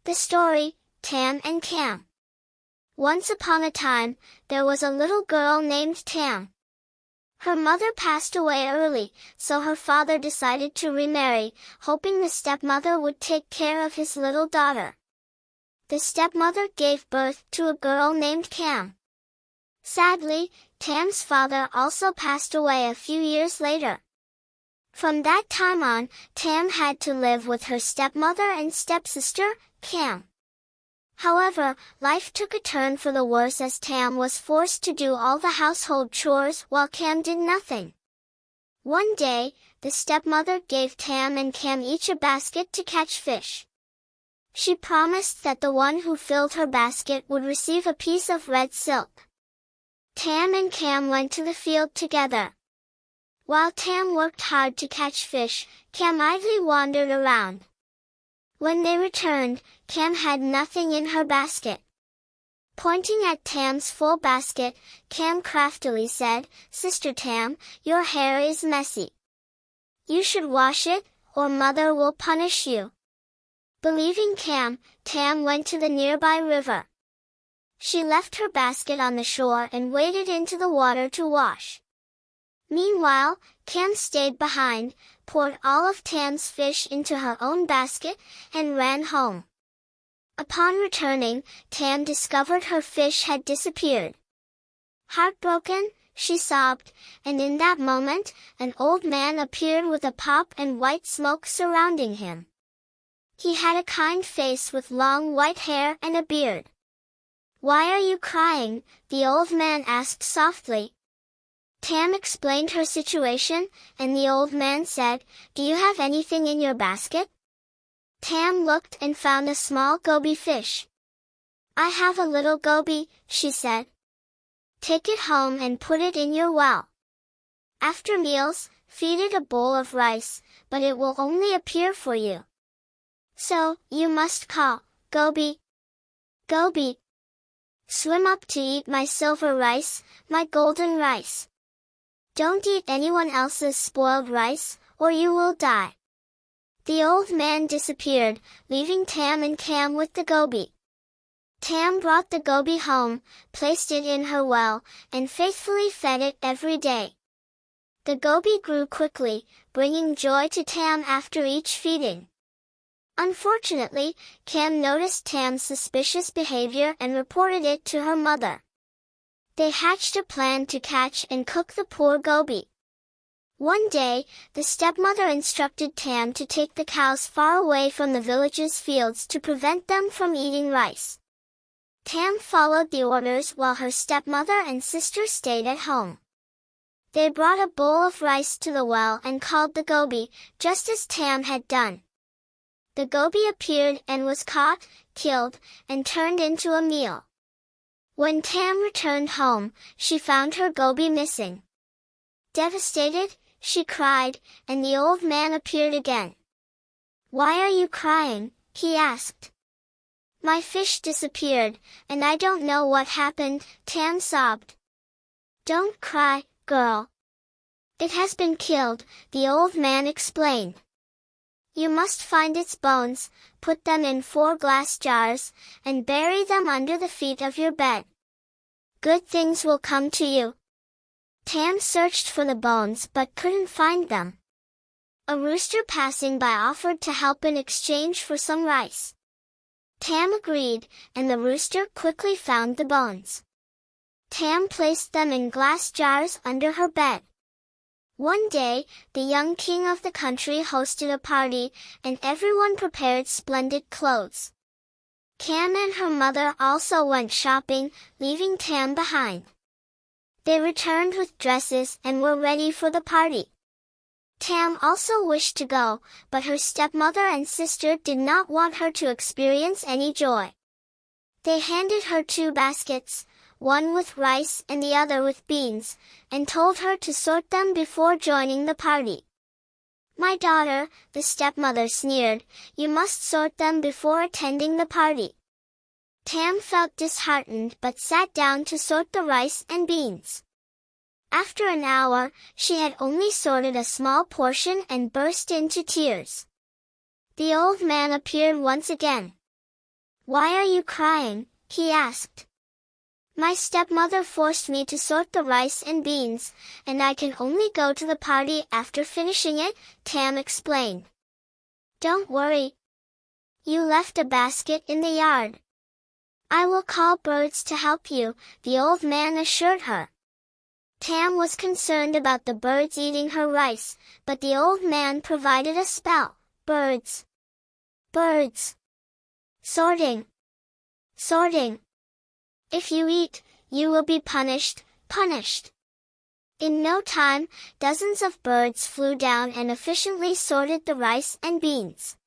The story, Tam and Cam. Once upon a time, there was a little girl named Tam. Her mother passed away early, so her father decided to remarry, hoping the stepmother would take care of his little daughter. The stepmother gave birth to a girl named Cam. Sadly, Tam's father also passed away a few years later. From that time on, Tam had to live with her stepmother and stepsister, Cam. However, life took a turn for the worse as Tam was forced to do all the household chores while Cam did nothing. One day, the stepmother gave Tam and Cam each a basket to catch fish. She promised that the one who filled her basket would receive a piece of red silk. Tam and Cam went to the field together. While Tam worked hard to catch fish, Cam idly wandered around. When they returned, Cam had nothing in her basket. Pointing at Tam's full basket, Cam craftily said, "Sister Tam, your hair is messy. You should wash it, or Mother will punish you." Believing Cam, Tam went to the nearby river. She left her basket on the shore and waded into the water to wash. Meanwhile, Cam stayed behind, poured all of Tam's fish into her own basket, and ran home. Upon returning, Tam discovered her fish had disappeared. Heartbroken, she sobbed, and in that moment, an old man appeared with a pot and white smoke surrounding him. He had a kind face with long white hair and a beard. "Why are you crying?" the old man asked softly. Tam explained her situation, and the old man said, "Do you have anything in your basket?" Tam looked and found a small goby fish. "I have a little goby," she said. "Take it home and put it in your well. After meals, feed it a bowl of rice, but it will only appear for you. So, you must call, 'Goby, Goby, swim up to eat my silver rice, my golden rice. Don't eat anyone else's spoiled rice, or you will die.'" The old man disappeared, leaving Tam and Cam with the goby. Tam brought the goby home, placed it in her well, and faithfully fed it every day. The goby grew quickly, bringing joy to Tam after each feeding. Unfortunately, Cam noticed Tam's suspicious behavior and reported it to her mother. They hatched a plan to catch and cook the poor goby. One day, the stepmother instructed Tam to take the cows far away from the village's fields to prevent them from eating rice. Tam followed the orders while her stepmother and sister stayed at home. They brought a bowl of rice to the well and called the goby, just as Tam had done. The goby appeared and was caught, killed, and turned into a meal. When Tam returned home, she found her goby missing. Devastated, she cried, and the old man appeared again. "Why are you crying?" he asked. "My fish disappeared, and I don't know what happened," Tam sobbed. "Don't cry, girl. It has been killed," the old man explained. "You must find its bones, put them in 4 glass jars, and bury them under the feet of your bed. Good things will come to you." Tam searched for the bones but couldn't find them. A rooster passing by offered to help in exchange for some rice. Tam agreed, and the rooster quickly found the bones. Tam placed them in glass jars under her bed. One day, the young king of the country hosted a party, and everyone prepared splendid clothes. Cam and her mother also went shopping, leaving Tam behind. They returned with dresses and were ready for the party. Tam also wished to go, but her stepmother and sister did not want her to experience any joy. They handed her 2 baskets, one with rice and the other with beans, and told her to sort them before joining the party. "My daughter," the stepmother sneered, "you must sort them before attending the party." Tam felt disheartened but sat down to sort the rice and beans. After an hour, she had only sorted a small portion and burst into tears. The old man appeared once again. "Why are you crying?" he asked. "My stepmother forced me to sort the rice and beans, and I can only go to the party after finishing it," Tam explained. "Don't worry. You left a basket in the yard. I will call birds to help you," the old man assured her. Tam was concerned about the birds eating her rice, but the old man provided a spell. "Birds. Birds. Sorting. Sorting. If you eat, you will be punished, punished." In no time, dozens of birds flew down and efficiently sorted the rice and beans.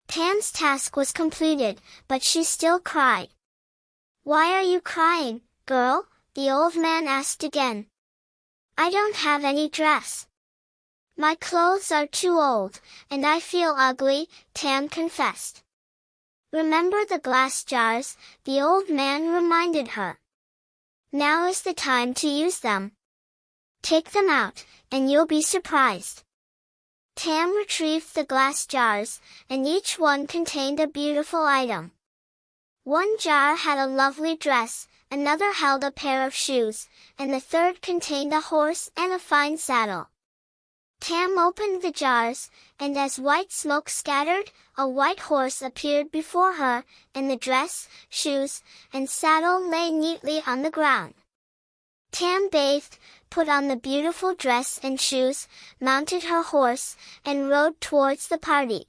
Tam's task was completed, but she still cried. "Why are you crying, girl?" the old man asked again. "I don't have any dress. My clothes are too old, and I feel ugly," Tam confessed. "Remember the glass jars?" the old man reminded her. "Now is the time to use them. Take them out, and you'll be surprised." Tam retrieved the glass jars, and each one contained a beautiful item. One jar had a lovely dress, another held a pair of shoes, and the third contained a horse and a fine saddle. Tam opened the jars, and as white smoke scattered, a white horse appeared before her, and the dress, shoes, and saddle lay neatly on the ground. Tam bathed, put on the beautiful dress and shoes, mounted her horse, and rode towards the party.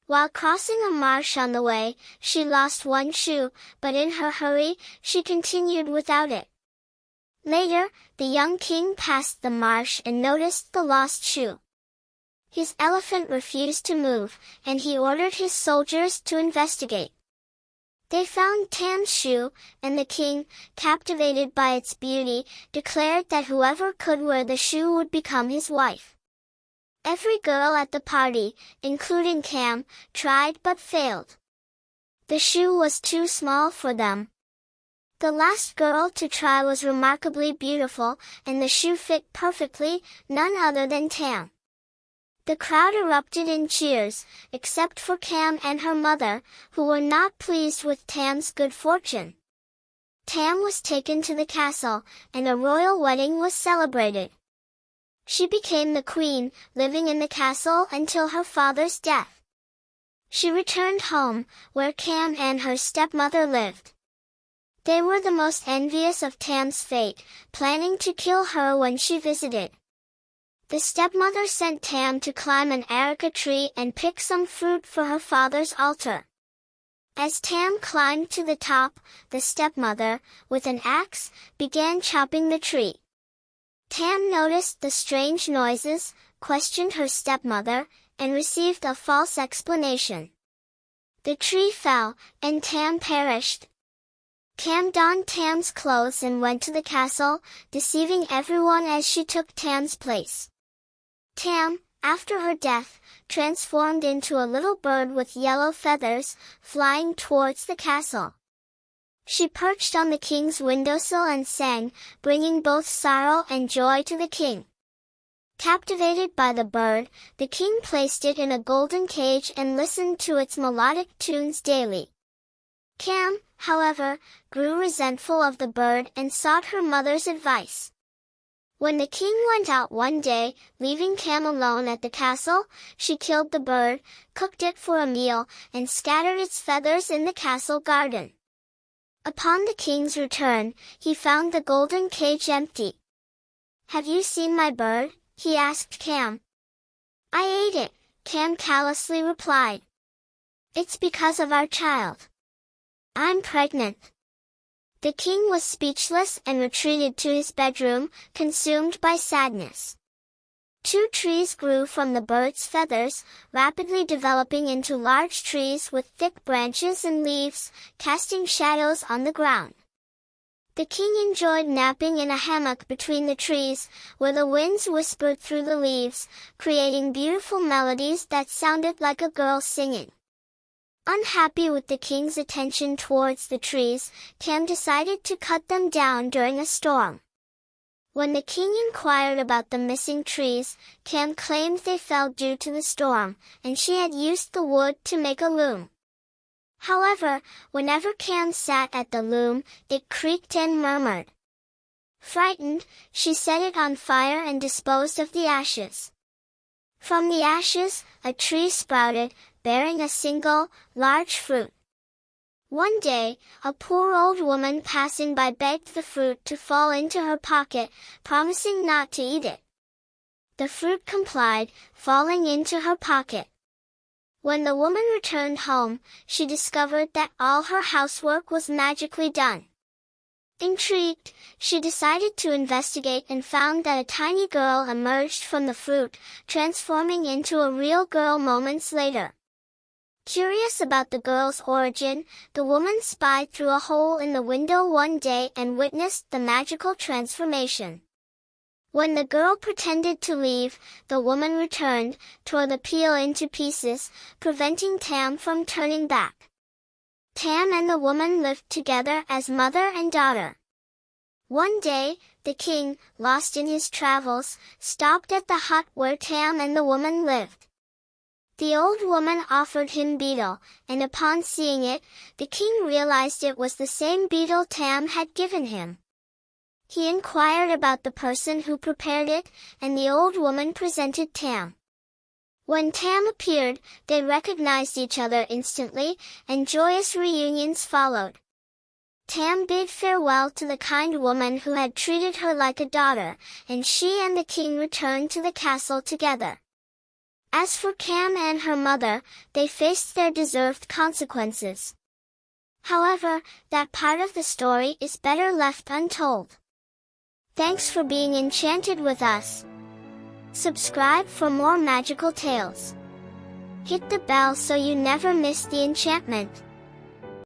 While crossing a marsh on the way, she lost one shoe, but in her hurry, she continued without it. Later, the young king passed the marsh and noticed the lost shoe. His elephant refused to move, and he ordered his soldiers to investigate. They found Tam's shoe, and the king, captivated by its beauty, declared that whoever could wear the shoe would become his wife. Every girl at the party, including Cam, tried but failed. The shoe was too small for them. The last girl to try was remarkably beautiful, and the shoe fit perfectly, none other than Tam. The crowd erupted in cheers, except for Cam and her mother, who were not pleased with Tam's good fortune. Tam was taken to the castle, and a royal wedding was celebrated. She became the queen, living in the castle until her father's death. She returned home, where Cam and her stepmother lived. They were the most envious of Tam's fate, planning to kill her when she visited. The stepmother sent Tam to climb an areca tree and pick some fruit for her father's altar. As Tam climbed to the top, the stepmother, with an axe, began chopping the tree. Tam noticed the strange noises, questioned her stepmother, and received a false explanation. The tree fell, and Tam perished. Cam donned Tam's clothes and went to the castle, deceiving everyone as she took Tam's place. Tam, after her death, transformed into a little bird with yellow feathers, flying towards the castle. She perched on the king's windowsill and sang, bringing both sorrow and joy to the king. Captivated by the bird, the king placed it in a golden cage and listened to its melodic tunes daily. Cam, however, grew resentful of the bird and sought her mother's advice. When the king went out one day, leaving Cam alone at the castle, she killed the bird, cooked it for a meal, and scattered its feathers in the castle garden. Upon the king's return, he found the golden cage empty. "Have you seen my bird?" he asked Cam. "I ate it," Cam callously replied. "It's because of our child. I'm pregnant." The king was speechless and retreated to his bedroom, consumed by sadness. 2 trees grew from the bird's feathers, rapidly developing into large trees with thick branches and leaves, casting shadows on the ground. The king enjoyed napping in a hammock between the trees, where the winds whispered through the leaves, creating beautiful melodies that sounded like a girl singing. Unhappy with the king's attention towards the trees, Cam decided to cut them down during a storm. When the king inquired about the missing trees, Cam claimed they fell due to the storm, and she had used the wood to make a loom. However, whenever Cam sat at the loom, it creaked and murmured. Frightened, she set it on fire and disposed of the ashes. From the ashes, a tree sprouted, bearing a single, large fruit. One day, a poor old woman passing by begged the fruit to fall into her pocket, promising not to eat it. The fruit complied, falling into her pocket. When the woman returned home, she discovered that all her housework was magically done. Intrigued, she decided to investigate and found that a tiny girl emerged from the fruit, transforming into a real girl moments later. Curious about the girl's origin, the woman spied through a hole in the window one day and witnessed the magical transformation. When the girl pretended to leave, the woman returned, tore the peel into pieces, preventing Tam from turning back. Tam and the woman lived together as mother and daughter. One day, the king, lost in his travels, stopped at the hut where Tam and the woman lived. The old woman offered him betel, and upon seeing it, the king realized it was the same betel Tam had given him. He inquired about the person who prepared it, and the old woman presented Tam. When Tam appeared, they recognized each other instantly, and joyous reunions followed. Tam bid farewell to the kind woman who had treated her like a daughter, and she and the king returned to the castle together. As for Cam and her mother, they faced their deserved consequences. However, that part of the story is better left untold. Thanks for being enchanted with us. Subscribe for more magical tales. Hit the bell so you never miss the enchantment.